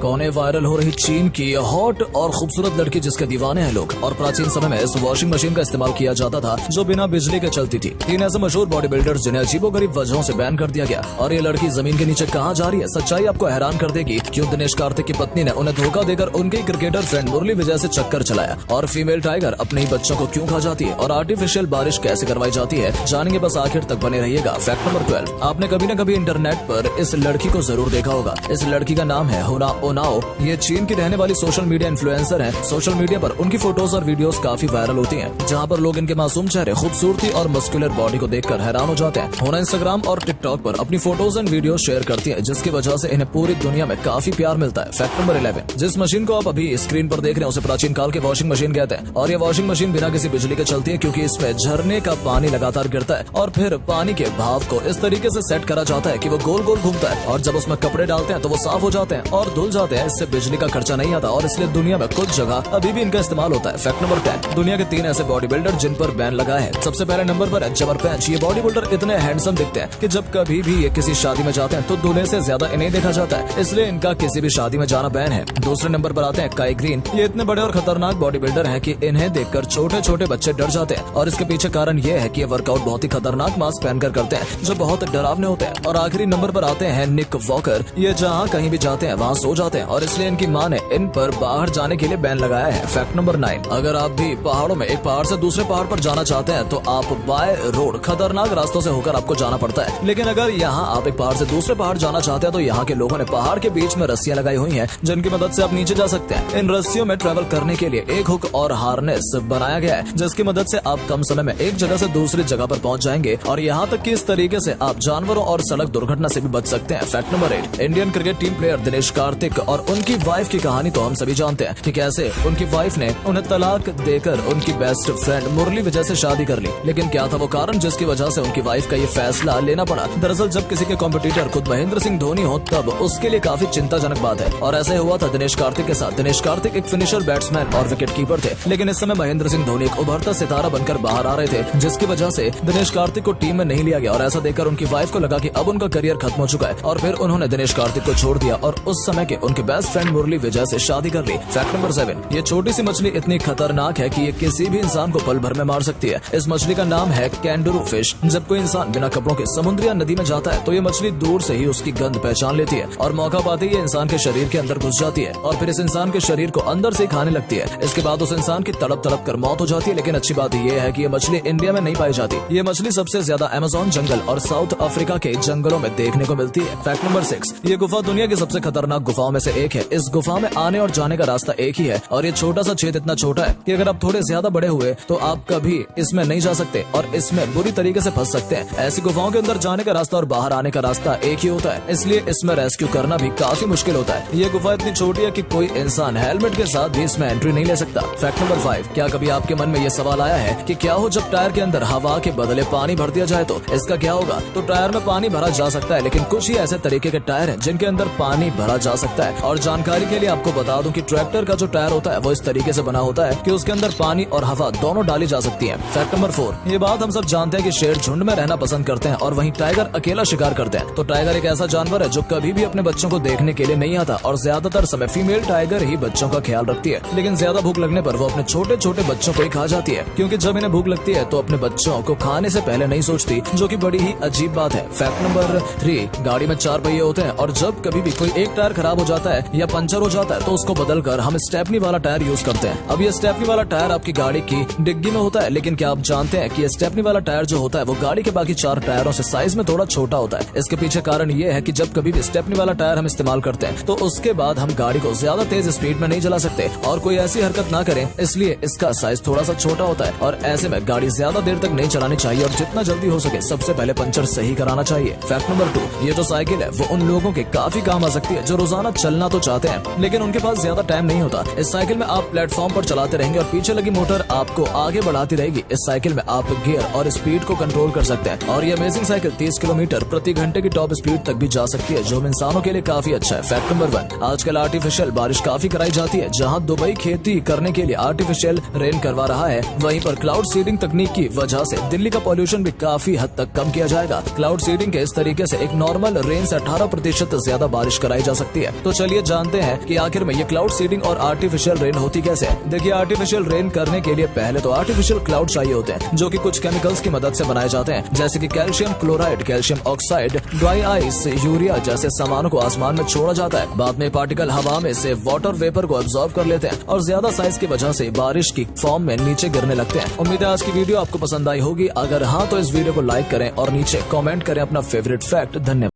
कोने वायरल हो रही चीन की हॉट और खूबसूरत लड़की जिसके दीवाने हैं लोग। और प्राचीन समय में इस वॉशिंग मशीन का इस्तेमाल किया जाता था जो बिना बिजली के चलती थी। 3 ऐसे मशहूर बॉडी बिल्डर्स जिन्हें अजीबोगरीब वजहों से बैन कर दिया गया। और ये लड़की जमीन के नीचे कहाँ जा रही है, सच्चाई आपको हैरान कर देगी। क्यों दिनेश कार्तिक की पत्नी ने उन्हें धोखा देकर उनके क्रिकेटर फ्रेंड मुरली विजय से चक्कर चलाया, और फीमेल टाइगर अपने ही बच्चों को क्यों खा जाती है, और आर्टिफिशियल बारिश कैसे करवाई जाती है, जानेंगे। बस आखिर तक बने रहिएगा। फैक्ट नंबर 12, आपने कभी न कभी इंटरनेट पर इस लड़की को जरूर देखा होगा। इस लड़की का नाम है हुना ओनाओ। ये चीन की रहने वाली सोशल मीडिया इन्फ्लुएंसर है। सोशल मीडिया पर उनकी फोटोज और वीडियोस काफी वायरल होती हैं, जहां पर लोग इनके मासूम चेहरे, खूबसूरती और मस्कुलर बॉडी को देखकर हैरान हो जाते हैं। हुना इंस्टाग्राम और टिकटॉक पर अपनी फोटोज एंड वीडियो शेयर करती है, जिसकी वजह से इन्हें पूरी दुनिया में काफी प्यार मिलता है। फैक्ट नंबर 11, जिस मशीन को आप अभी स्क्रीन पर देख रहे हैं उसे प्राचीन काल के वॉशिंग मशीन कहते हैं। और ये वॉशिंग मशीन बिना किसी बिजली के चलती है, क्योंकि इसमें झरने का पानी लगातार गिरता है और फिर पानी के भाव को इस तरीके से सेट करा जाता है कि वो गोल गोल घूमता है, और जब उसमें कपड़े डालते हैं तो वो साफ हो जाते हैं और धुल जाते हैं। इससे बिजली का खर्चा नहीं आता और इसलिए दुनिया में कुछ जगह अभी भी इनका इस्तेमाल होता है। फैक्ट नंबर 10, दुनिया के 3 ऐसे बॉडी बिल्डर जिन पर बैन लगा है। सबसे पहले नंबर पर है जबर पैंच। ये बॉडी बिल्डर इतने हैंडसम दिखते हैं कि जब कभी भी ये किसी शादी में जाते हैं तो दूल्हे से ज्यादा इन्हें देखा जाता है, इसलिए इनका किसी भी शादी में जाना बैन है। दूसरे नंबर पर आते हैं काई ग्रीन। ये इतने बड़े और खतरनाक बॉडी बिल्डर है कि इन्हें देखकर छोटे छोटे बच्चे डर जाते हैं, और इसके पीछे कारण ये है कि ये वर्कआउट बहुत ही खतरनाक मास्क पहनकर करते हैं जो बहुत डरावने होते हैं। और आखिरी नंबर पर आते हैं निक वॉकर। ये जहाँ कहीं भी जाते हैं वहाँ सो जाते हैं, और इसलिए इनकी माँ ने इन पर बाहर जाने के लिए बैन लगाया है। फैक्ट नंबर 9, अगर आप भी पहाड़ों में एक पहाड़ से दूसरे पहाड़ पर जाना चाहते हैं तो आप बाय रोड खतरनाक रास्तों से होकर आपको जाना पड़ता है। लेकिन अगर यहाँ आप एक पहाड़ से दूसरे पहाड़ जाना चाहते हैं तो यहाँ के लोगों ने पहाड़ के बीच में रस्सियां लगाई हुई हैं, जिनकी मदद से आप नीचे जा सकते हैं। इन रस्सियों में ट्रेवल करने के लिए एक हुक और हार्नेस बनाया गया है, जिसकी मदद से आप कम समय में एक जगह से दूसरी जगह पर पहुंच जाएंगे। और यहाँ तक कि इस तरीके से आप जानवरों और सड़क दुर्घटना से भी बच सकते हैं। Fact number 8, Indian cricket team player Dinesh Karthik और उनकी वाइफ की कहानी तो हम सभी जानते हैं कि कैसे उनकी वाइफ ने उन्हें तलाक देकर उनकी बेस्ट फ्रेंड मुरली विजय से शादी कर ली। लेकिन क्या था वो कारण जिसकी वजह से उनकी वाइफ का ये फैसला लेना पड़ा? दरअसल जब किसी के कॉम्पिटिटर खुद महेंद्र सिंह धोनी हो तब उसके लिए काफी चिंताजनक बात है, और ऐसे हुआ था दिनेश कार्तिक के साथ। दिनेश कार्तिक एक फिनिशर, बैट्समैन और विकेट कीपर थे, लेकिन इस समय महेंद्र सिंह धोनी एक उभरता सितारा बनकर बाहर आ रहे थे, जिसकी वजह से दिनेश कार्तिक को टीम में नहीं लिया गया। और ऐसा देखकर उनकी वाइफ को लगा कि अब उनका करियर खत्म हो चुका है, और फिर उन्होंने दिनेश कार्तिक को छोड़ दिया और उस समय के उनके बेस्ट फ्रेंड मुरली विजय से शादी कर ली। फैक्ट नंबर 7, ये छोटी सी मछली इतनी खतरनाक है कि ये किसी भी इंसान को पल भर में मार सकती है। इस मछली का नाम है कैंडरू फिश। जब कोई इंसान बिना कपड़ों के समुद्र या नदी में जाता है तो ये मछली दूर से ही उसकी गंध पहचान लेती है, और मौका पाते ही इंसान के शरीर के अंदर घुस जाती है, और फिर इस इंसान के शरीर को अंदर से खाने लगती है। इसके बाद उस इंसान की तड़प तड़प कर मौत हो जाती है। लेकिन अच्छी बात ये है कि ये मछली इंडिया में नहीं पाई जाती। ये मछली सबसे ज्यादा अमेज़न जंगल और साउथ अफ्रीका के जंगलों में देखने को मिलती है। फैक्ट नंबर 6, ये गुफा दुनिया की सबसे खतरनाक गुफाओं में से एक है। इस गुफा में आने और जाने का रास्ता एक ही है, और ये छोटा सा छेद इतना छोटा है कि अगर आप थोड़े ज्यादा बड़े हुए तो आप कभी इसमें नहीं जा सकते और इसमें बुरी तरीके से फंस सकते हैं। ऐसी गुफाओं के अंदर जाने का रास्ता और बाहर आने का रास्ता एक ही होता है, इसलिए इसमें रेस्क्यू करना भी काफी मुश्किल होता है। ये गुफा इतनी छोटी है कि कोई इंसान हेलमेट के साथ भी इसमें एंट्री नहीं ले सकता। फैक्ट नंबर 5, क्या कभी आपके मन में ये सवाल आया है कि क्या हो जब टायर के अंदर हवा के बदले पानी भर दिया जाए तो इसका क्या होगा? तो टायर में पानी भरा जा सकता है, लेकिन कुछ ही ऐसे तरीके के टायर हैं जिनके अंदर पानी भरा जा सकता है। और जानकारी के लिए आपको बता दूं कि ट्रैक्टर का जो टायर होता है वो इस तरीके से बना होता है कि उसके अंदर पानी और हवा दोनों डाली जा सकती है। फैक्ट नंबर 4, ये बात हम सब जानते हैं कि शेर झुंड में रहना पसंद करते हैं और वहीं टाइगर अकेला शिकार करते हैं। तो टाइगर एक ऐसा जानवर है जो कभी भी अपने बच्चों को देखने के लिए नहीं आता, और ज्यादातर समय फीमेल टाइगर ही बच्चों का ख्याल रखती है। लेकिन ज्यादा भूख लगने पर वो अपने छोटे छोटे बच्चों को ही खा जाती है, क्योंकि जब इन्हें भूख लगती है तो अपने बच्चों को खाने से पहले नहीं सोचती, जो कि बड़ी ही अजीब बात है। फैक्ट नंबर 3, गाड़ी में 4 पहिए होते हैं, और जब कभी भी कोई एक टायर खराब हो जाता है या पंचर हो जाता है तो उसको बदलकर हम स्टेपनी वाला टायर यूज करते हैं। अब ये स्टेपनी वाला टायर आपकी गाड़ी की डिग्गी में होता है, लेकिन क्या आप जानते हैं कि ये स्टेपनी वाला टायर जो होता है वो गाड़ी के बाकी 4 टायरों से साइज में थोड़ा छोटा होता है। इसके पीछे कारण ये है कि जब कभी भी स्टेपनी वाला टायर हम इस्तेमाल करते हैं तो उसके बाद हम गाड़ी को ज्यादा तेज स्पीड में नहीं चला सकते और कोई ऐसी हरकत ना करें, इसलिए इसका साइज थोड़ा सा छोटा होता है, और ऐसे में गाड़ी ज्यादा देर तक नहीं चलानी चाहिए और जितना जल्दी हो सके सबसे पहले पंचर सही कराना चाहिए। फैक्ट नंबर 2, ये जो साइकिल है वो उन लोगों के काफी काम आ सकती है जो रोजाना चलना तो चाहते हैं लेकिन उनके पास ज्यादा टाइम नहीं होता। इस साइकिल में आप प्लेटफॉर्म पर चलाते रहेंगे और पीछे लगी मोटर आपको आगे बढ़ाती रहेगी। इस साइकिल में आप गियर और स्पीड को कंट्रोल कर सकते हैं, और ये अमेजिंग साइकिल 30 किलोमीटर प्रति घंटे की टॉप स्पीड तक भी जा सकती है, जो इंसानों के लिए काफी अच्छा है। फैक्ट नंबर 1, आजकल आर्टिफिशियल बारिश काफी कराई जाती है। जहां दुबई खेती करने के लिए आर्टिफिशियल रेन करवा रहा है, वहीं पर क्लाउड सीडिंग तकनीक की वजह से दिल्ली का पॉल्यूशन भी काफी हद तक कम किया जाएगा। क्लाउड सीडिंग के इस तरीके से एक नॉर्मल रेन से 18% ज्यादा बारिश कराई जा सकती है। तो चलिए जानते हैं कि आखिर में ये क्लाउड सीडिंग और आर्टिफिशियल रेन होती कैसे है। देखिए, आर्टिफिशियल रेन करने के लिए पहले तो आर्टिफिशियल क्लाउड चाहिए होते हैं, जो कि कुछ केमिकल्स की मदद से बनाए जाते हैं, जैसे कि calcium chloride, calcium oxide, dry ice, urea जैसे सामानों को आसमान में छोड़ा जाता है। बाद में पार्टिकल हवा में से वाटर वेपर को अब्सॉर्ब कर लेते हैं और ज्यादा साइज की वजह से बारिश की फॉर्म में नीचे गिरने लगते हैं। उम्मीद है आज की वीडियो आपको पसंद आई होगी। अगर हाँ तो इस वीडियो को लाइक करें और नीचे कमेंट करें अपना फेवरेट फैक्ट। धन्यवाद।